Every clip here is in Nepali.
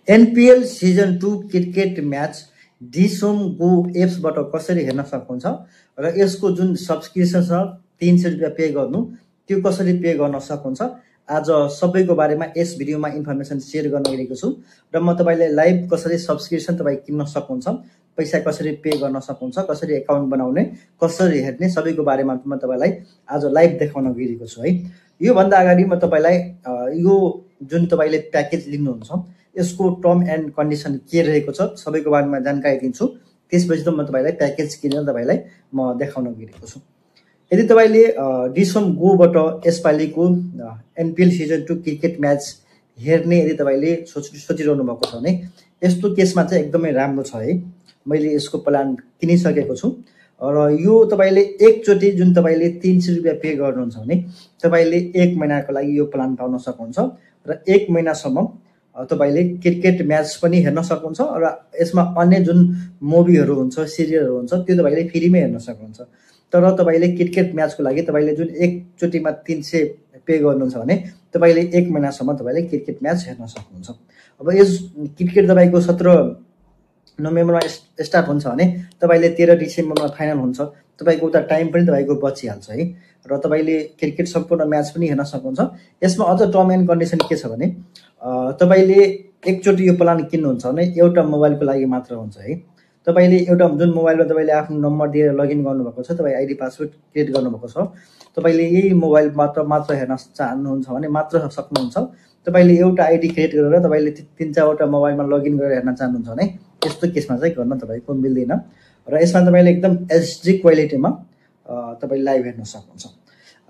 NPL season 2 cricket match DishHome Go एप्सबाट कसरी हेर्न सक्नुहुन्छ र यसको जुन सब्सक्रिप्सन छ 300 रुपैयाँ पे गर्नु त्यो कसरी पे गर्न सक्नुहुन्छ आज सबैको बारेमा यस भिडियोमा इन्फर्मेसन सेयर गर्न गइरहेको छु र म तपाईलाई लाइभ कसरी सब्सक्रिप्सन तपाई किन्न सक्नुहुन्छ पैसा कसरी पे गर्न सक्नुहुन्छ कसरी अकाउन्ट बनाउने कसरी हेर्ने सबैको बारेमा म तपाईलाई आज लाइभ देखाउन गइरहेको छु है। यो भन्दा अगाडि म तपाईलाई यो जुन तपाईले प्याकेज लिनुहुन्छ यसको टर्म एन्ड कन्डिसन के रहेको छ सबैको बारेमा जानकारी दिन्छु। त्यसपछि त म तपाईलाई प्याकेज किनेर तपाईलाई म देखाउन गइरहेको छु। यदि तपाईले डिसोम गोबाट यसपालिको एनपीएल सिजन 2 क्रिकेट म्याच हेर्ने यदि तपाईले सोचिरहनु भएको छ भने यस्तो केसमा चाहिँ एकदमै राम्रो छ है। मैले यसको प्लान किनिसकेको छु र यो तपाईले एकचोटी जुन तपाईले 300 रुपैयाँ पे गर्नुहुन्छ भने तपाईले 1 महिनाको लागि यो प्लान पाउन सक्नुहुन्छ र 1 महिनासम्म तपाईले क्रिकेट म्याच पनि हेर्न सक्नुहुन्छ र यसमा अन्य जुन मुभीहरू हुन्छ सिरियलहरू हुन्छ त्यो तपाईले फ्रीमै हेर्न सक्नुहुन्छ। तर तपाईले क्रिकेट म्याचको लागि तपाईले जुन एकचोटीमा 300 पे गर्नुहुन्छ भने तपाईले 1 महिनासम्म तपाईले क्रिकेट म्याच हेर्न सक्नुहुन्छ। अब यस क्रिकेट तपाईको 17 नोभेम्बरमा स्टार्ट हुन्छ भने तपाईले 13 डिसेम्बरमा फाइनल हुन्छ तपाईको उता टाइम पनि तपाईको बचिहाल्छ है र तपाईले क्रिकेट सम्पूर्ण म्याच पनि हेर्न सक्नुहुन्छ। यसमा अझ टर्म एन्ड कन्डिसन के छ भने तपाईले एकचोटी यो प्लान किन्नुहुन्छ भने एउटा मोबाइलको लागि मात्र हुन्छ है। तपाईले एउटा जुन मोबाइलमा तपाईले आफ्नो नम्बर दिएर लगइन गर्नुभएको छ तपाई आईडी पासवर्ड क्रिएट गर्नुभएको छ तपाईले यही मोबाइल मात्र हेर्न चाहनुहुन्छ भने मात्र सक्नुहुन्छ। तपाईले एउटा आईडी क्रिएट गरेर तपाईले 3-4 वटा मोबाइलमा लगइन गरेर हेर्न चाहनुहुन्छ भने यस्तो केसमा चाहिँ गर्न तपाईको मिल्दैन र यसमा तपाईले एकदम एचडी क्वालिटीमा तपाईले लाइभ हेर्न सक्नुहुन्छ।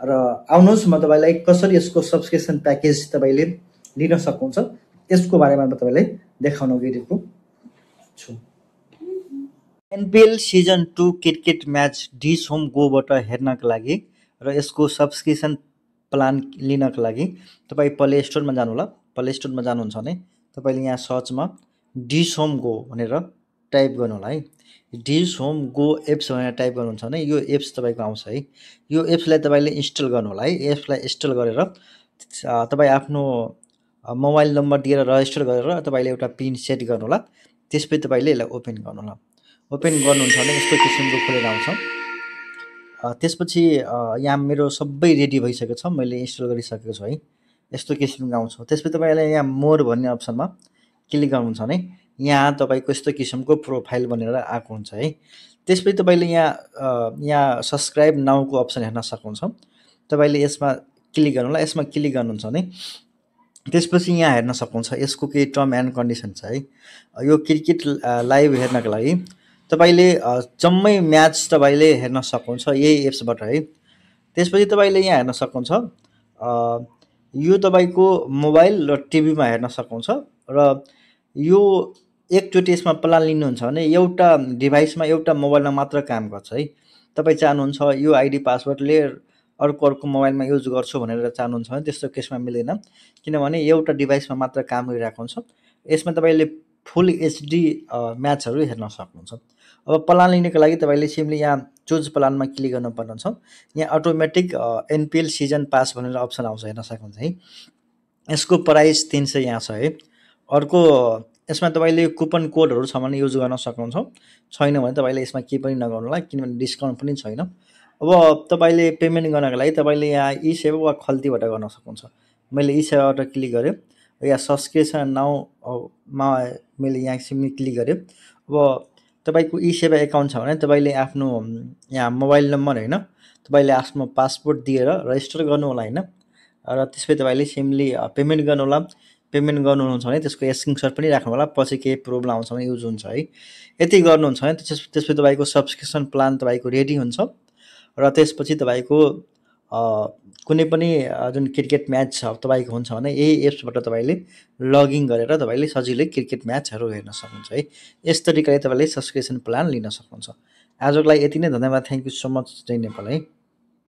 र आउनुहोस् म तपाईलाई कसरी यसको सब्सक्रिप्सन प्याकेज तपाईले लिन सक्नुहुन्छ यसको बारेमा म तपाईलाई देखाउन गइरहेको छु। एनपीएल सिजन 2 क्रिकेट म्याच डिसोम गोबाट हेर्नका लागि र यसको सब्सक्रिप्सन प्लान लिनका लागि तपाई प्ले स्टोरमा जानु होला। प्ले स्टोरमा जानुहुन्छ भने तपाईले यहाँ सर्चमा डिसोम गो भनेर टाइप गर्नु होला है। डिसोम गो एप्स भनेर टाइप गर्नुहुन्छ भने यो एप्स तपाईको आउँछ है। यो एप्सलाई तपाईले इन्स्टल गर्नु होला है। एप्सलाई इन्स्टल गरेर तपाई आफ्नो मोबाइल नम्बर दिएर रजिस्टर गरेर तपाईले एउटा पिन सेट गर्नु होला। त्यसपछि तपाईले यसलाई ओपन गर्नु होला। ओपन गर्नुहुन्छ भने यस्तो किसिमको खुलेर आउँछ। त्यसपछि यहाँ मेरो सबै रेडी भइसकेको छ मैले इन्स्टल गरिसकेको छु है। यस्तो किसिमको आउँछ। त्यसपछि तपाईले यहाँ मोर भन्ने अप्सनमा क्लिक गर्नुहुन्छ भने यहाँ तपाईको यस्तो किसिमको प्रोफाइल बनेर आएको हुन्छ है। त्यसपछि तपाईले यहाँ सब्स्क्राइब नाउको अप्सन हेर्न सक्नुहुन्छ। तपाईले यसमा क्लिक गर्नु होला। यसमा क्लिक गर्नुहुन्छ भने त्यसपछि यहाँ हेर्न सक्नुहुन्छ यसको के टर्म एन्ड कन्डिसन छ है। यो क्रिकेट लाइभ हेर्नका लागि तपाईले जम्मै म्याच तपाईले हेर्न सक्नुहुन्छ यही एप्सबाट है। त्यसपछि तपाईले यहाँ हेर्न सक्नुहुन्छ यो तपाईको मोबाइल र टिभीमा हेर्न सक्नुहुन्छ र यो एकचोटी यसमा प्लान लिनुहुन्छ भने एउटा डिभाइसमा एउटा मोबाइलमा मात्र काम गर्छ है। तपाई चाहनुहुन्छ यो आईडी पासवर्डले अर्को मोबाइलमा युज गर्छु भनेर चाहनुहुन्छ भने त्यस्तो केसमा मिल्दैन किनभने एउटा डिभाइसमा मात्र काम गरिरहेको हुन्छ। यसमा तपाईले फुल एचडी म्याचहरु हेर्न सक्नुहुन्छ। अब प्लान लिनको लागि तपाईले सिम्पली यहाँ चुज प्लानमा क्लिक गर्नुपर्ने हुन्छ। यहाँ अटोमेटिक एनपीएल सिजन पास भनेर अप्सन आउँछ हेर्न सक्नुहुन्छ है। यसको प्राइस 300 यहाँ छ है। अर्को यसमा तपाईले कुपन कोडहरु छ भने युज गर्न सक्नुहुन्छ। छैन भने तपाईले यसमा के पनि नगर्नु होला किनभने डिस्काउन्ट पनि छैन। अब तपाईले पेमेन्ट गर्नको लागि तपाईले यहाँ ई सेवा वा खल्तीबाट गर्न सक्नुहुन्छ। मैले ई सेवाबाट क्लिक गरे यहाँ सब्स्क्रिप्सन नाउ मा मैले यहाँ सिम्पली क्लिक गरे। अब तपाईको ई सेवा अकाउन्ट छ भने तपाईले आफ्नो यहाँ मोबाइल नम्बर हैन तपाईले आफ्नो पासपोर्ट दिएर रजिस्टर गर्नु होला हैन र त्यसपछि तपाईले सिम्पली पेमेन्ट गर्नु होला। पेमेन्ट गर्नुहुन्छ भने त्यसको स्क्रिनशट पनि राख्नु होला पछि केही प्रब्लम आउँछ भने युज हुन्छ है। यति गर्नुहुन्छ भने त्यसपछि तपाईको सब्स्क्रिप्सन प्लान तपाईको रेडी हुन्छ र त्यसपछि तपाईको कुनै पनि जुन क्रिकेट म्याच तपाईको हुन्छ भने यही एप्सबाट तपाईले लगइन गरेर तपाईले सजिलै क्रिकेट म्याचहरु हेर्न सक्नुहुन्छ है। यस तरिकाले तपाईले सब्स्क्रिप्सन प्लान लिन सक्नुहुन्छ। आजको लागि यति नै। धन्यवाद। Thank you so much. जय नेपाल है।